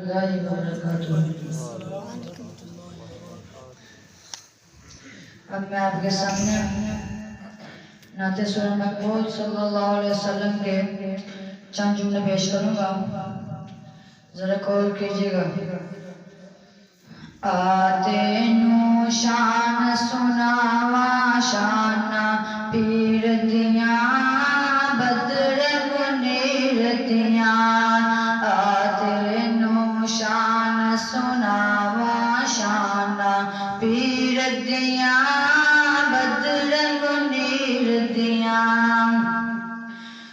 अब मैं आपके सामने नाते सूरह मकबूल सल्लल्लाहु अलैहि वसल्लम के चंद जुमले पेश करूंगा, जरा कौल कीजिएगा। आते नु शान सुनावा शान पीर दिया बदर मुनीर दिया। आते नु शान सुनावा शान पीर दिया बदर मुनीर दिया।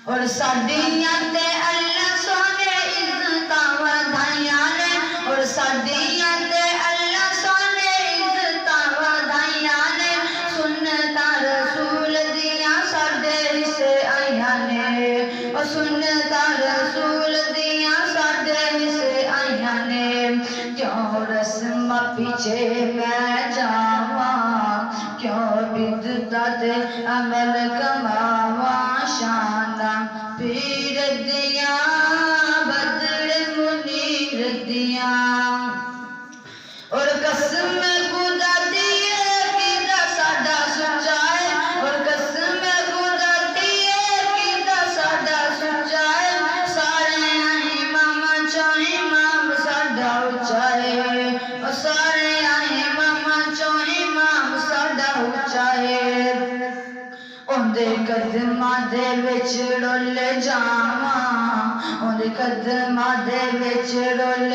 और साडियां ते अल्लाह सोने इज्जत वधाइया ने। और साडियां ते अल्लाह सोने इज्जत वधाइया ने। सुन्नता रसूल दिया साडे हिस्से आइया ने। और सुन्नता रसूल दिया साडे हिस्से आइया ने। क्यों रस्म पीछे मैं जावा, क्यों बिदअत अमल कमावा। शाना पीर दिया बदर मुनीर दिया। और कसम खुदा दिए किदा साडा सच्चा है। और कसम खुदा दिए किदा साडा सच्चा है। सारे इमाम चो इमाम साडा उच्चा है। और सारे इमाम चो इमाम साडा उच्चा है। उनदे कदमां दे विच डुल जावां, उनदे कदमां दे विच डुल